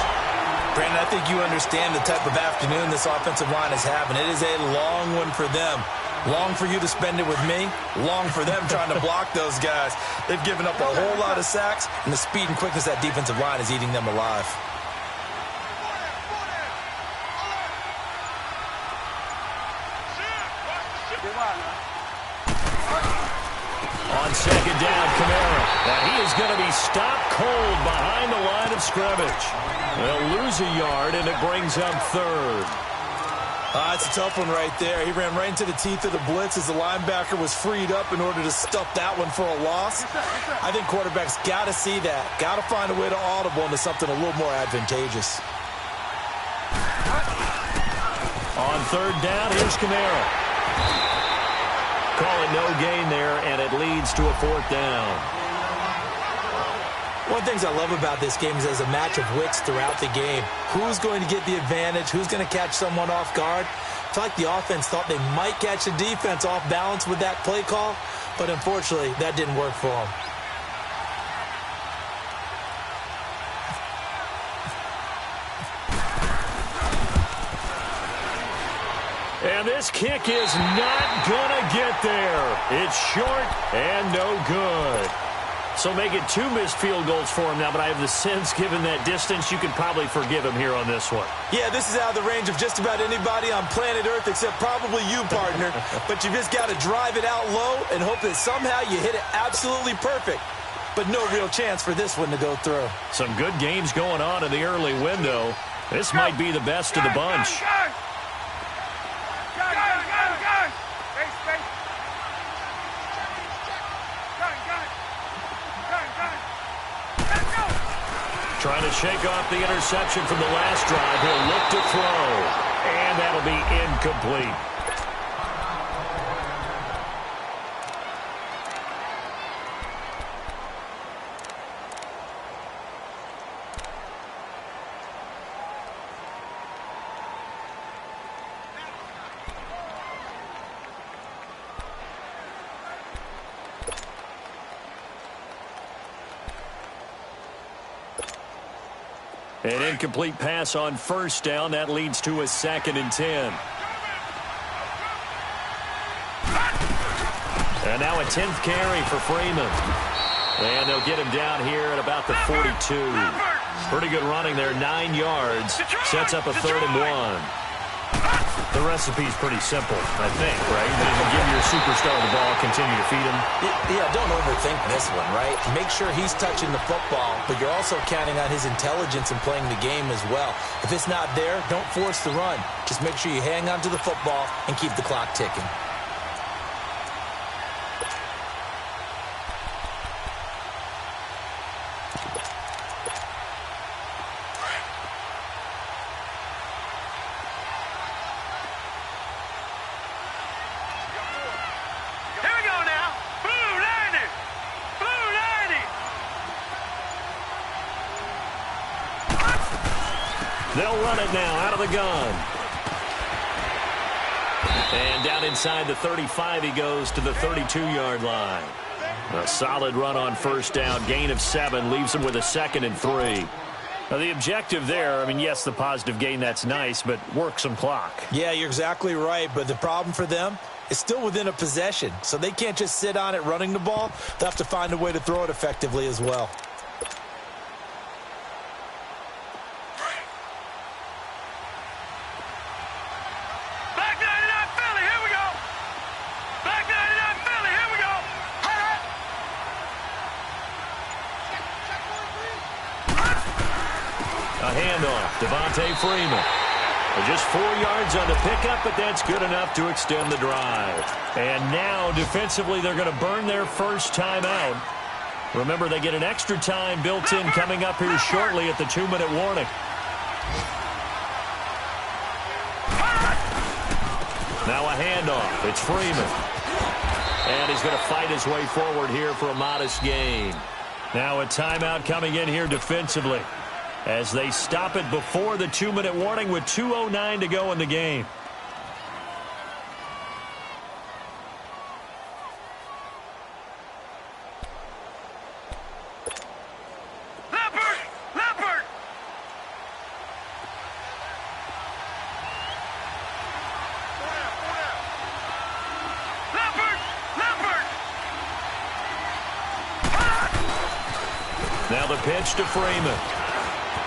Brandon, I think you understand the type of afternoon this offensive line is having. It is a long one for them. Long for you to spend it with me. Long for them trying to block those guys. They've given up a whole lot of sacks, and the speed and quickness of that defensive line is eating them alive. On second down, Kamara. Now he is going to be stopped cold behind the line of scrimmage. They'll lose a yard, and it brings up third. It's a tough one right there. He ran right into the teeth of the blitz as the linebacker was freed up in order to stuff that one for a loss. I think quarterbacks got to see that. Got to find a way to audible into something a little more advantageous. On third down, here's Kamara. Call it no gain there, and it leads to a fourth down. One of the things I love about this game is there's a match of wits throughout the game. Who's going to get the advantage? Who's going to catch someone off guard? I feel like the offense thought they might catch the defense off balance with that play call, but unfortunately, that didn't work for them. And this kick is not going to get there. It's short and no good. So make it 2 missed field goals for him now, but I have the sense, given that distance, you could probably forgive him here on this one. Yeah, this is out of the range of just about anybody on planet Earth except probably you, partner. But you just got to drive it out low and hope that somehow you hit it absolutely perfect. But no real chance for this one to go through. Some good games going on in the early window. This might be the best of the bunch. Trying to shake off the interception from the last drive. He'll look to throw. And that'll be incomplete. An incomplete pass on first down. That leads to a 2nd and 10. And now a 10th carry for Freeman. And they'll get him down here at about the 42. Pretty good running there, 9 yards. Sets up a 3rd and 1. The recipe's pretty simple, I think, right? You give your superstar the ball, continue to feed him. Yeah, don't overthink this one, right? Make sure he's touching the football, but you're also counting on his intelligence in playing the game as well. If it's not there, don't force the run. Just make sure you hang on to the football and keep the clock ticking. They'll run it now out of the gun. And down inside the 35, he goes to the 32-yard line. A solid run on first down. Gain of 7 leaves him with a 2nd and 3. Now, the objective there, I mean, yes, the positive gain, that's nice, but work some clock. Yeah, you're exactly right, but the problem for them is still within a possession, so they can't just sit on it running the ball. They'll have to find a way to throw it effectively as well. Devontae Freeman. Just 4 yards on the pickup, but that's good enough to extend the drive. And now, defensively, they're going to burn their first time out. Remember, they get an extra time built in coming up here shortly at the 2-minute warning. Now a handoff. It's Freeman. And he's going to fight his way forward here for a modest gain. Now a timeout coming in here defensively as they stop it before the 2-minute warning with 2:09 to go in the game. Now the pitch to Freeman.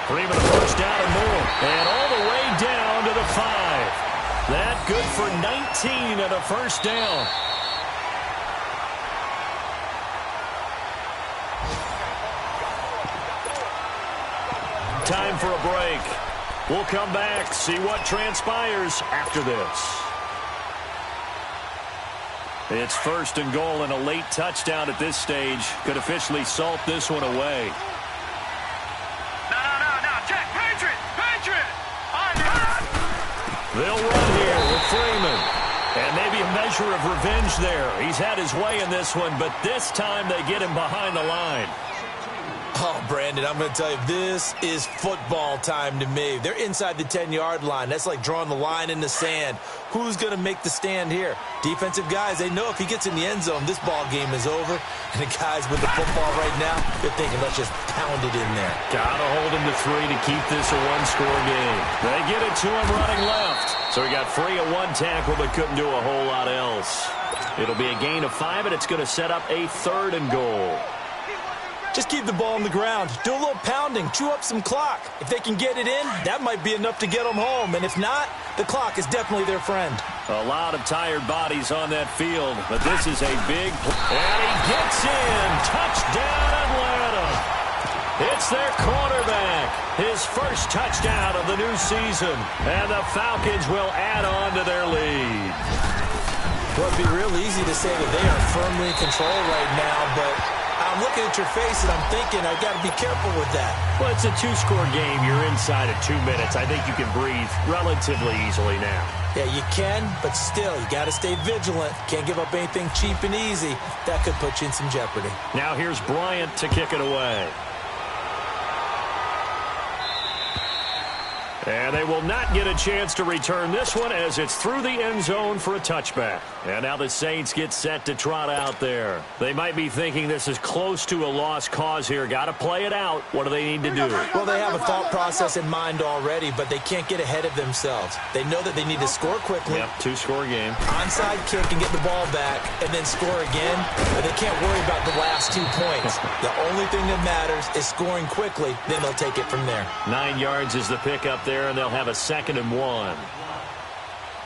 Freeman a first down and more. And all the way down to the 5. That good for 19 and a first down. Time for a break. We'll come back, see what transpires after this. It's 1st and goal, and a late touchdown at this stage could officially salt this one away. No, Jack, Patriot! They'll run here with Freeman. And maybe a measure of revenge there. He's had his way in this one, but this time they get him behind the line. Oh, Brandon, I'm going to tell you, this is football time to me. They're inside the 10-yard line. That's like drawing the line in the sand. Who's going to make the stand here? Defensive guys, they know if he gets in the end zone, this ball game is over. And the guys with the football right now, they're thinking, let's just pound it in there. Got to hold him to 3 to keep this a one-score game. They get it to him running left. So he got free of 1 tackle, but couldn't do a whole lot else. It'll be a gain of 5, and it's going to set up a 3rd and goal. Just keep the ball on the ground. Do a little pounding. Chew up some clock. If they can get it in, that might be enough to get them home. And if not, the clock is definitely their friend. A lot of tired bodies on that field, but this is a big play. And he gets in. Touchdown, Atlanta. It's their quarterback. His first touchdown of the new season. And the Falcons will add on to their lead. Well, it'd be real easy to say that they are firmly in control right now, but I'm looking at your face and I'm thinking I've got to be careful with that. Well, it's a 2-score game. You're inside of 2 minutes. I think you can breathe relatively easily now. Yeah, you can, but still, you got to stay vigilant. Can't give up anything cheap and easy. That could put you in some jeopardy. Now here's Bryant to kick it away. And they will not get a chance to return this one as it's through the end zone for a touchback. And now the Saints get set to trot out there. They might be thinking this is close to a lost cause here. Got to play it out. What do they need to do? Well, they have a thought process in mind already, but they can't get ahead of themselves. They know that they need to score quickly. Yep, 2-score game. Onside kick and get the ball back and then score again. But they can't worry about the last 2 points. The only thing that matters is scoring quickly. Then they'll take it from there. 9 yards is the pickup there, and they'll have a 2nd and 1.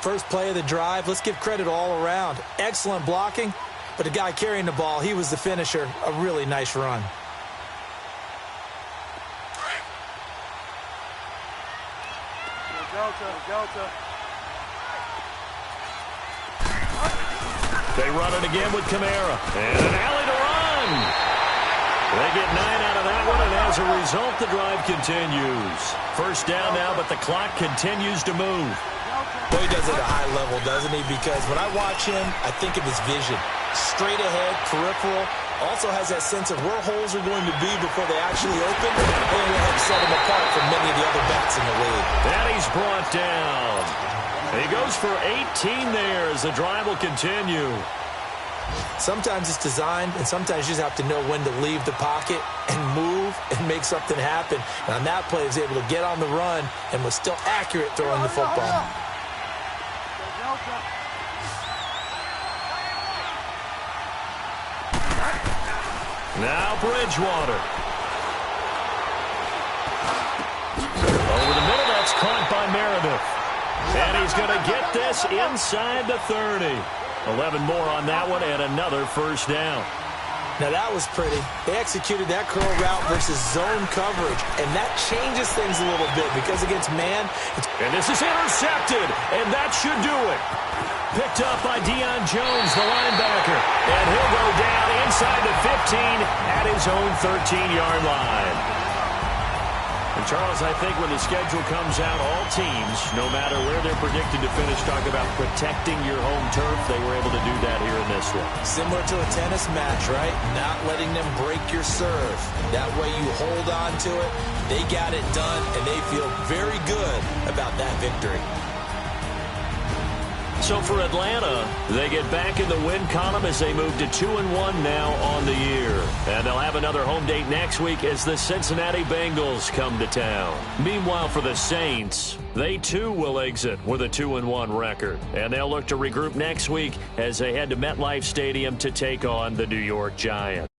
First play of the drive, let's give credit all around. Excellent blocking, but the guy carrying the ball, he was the finisher. A really nice run. They run it again with Kamara. And an alley to run. They get 9 out of that one, and as a result, the drive continues. First down now, but the clock continues to move. Well, he does it at a high level, doesn't he? Because when I watch him, I think of his vision. Straight ahead, peripheral. Also has that sense of where holes are going to be before they actually open. And will help set him apart from many of the other backs in the league. And he's brought down. He goes for 18 there as the drive will continue. Sometimes it's designed, and sometimes you just have to know when to leave the pocket and move and make something happen. And on that play, he was able to get on the run and was still accurate throwing the football. Now Bridgewater. Over the middle, that's caught by Meredith. And he's going to get this inside the 30. 11 more on that one and another first down. Now that was pretty. They executed that curl route versus zone coverage, and that changes things a little bit because against man, and this is intercepted, and that should do it. Picked up by Deion Jones, the linebacker, and he'll go down inside the 15 at his own 13-yard line. And, Charles, I think when the schedule comes out, all teams, no matter where they're predicted to finish, talk about protecting your home turf. They were able to do that here in this one. Similar to a tennis match, right? Not letting them break your serve. That way you hold on to it. They got it done, and they feel very good about that victory. So for Atlanta, they get back in the win column as they move to 2-1 now on the year. And they'll have another home date next week as the Cincinnati Bengals come to town. Meanwhile, for the Saints, they too will exit with a 2-1 record. And they'll look to regroup next week as they head to MetLife Stadium to take on the New York Giants.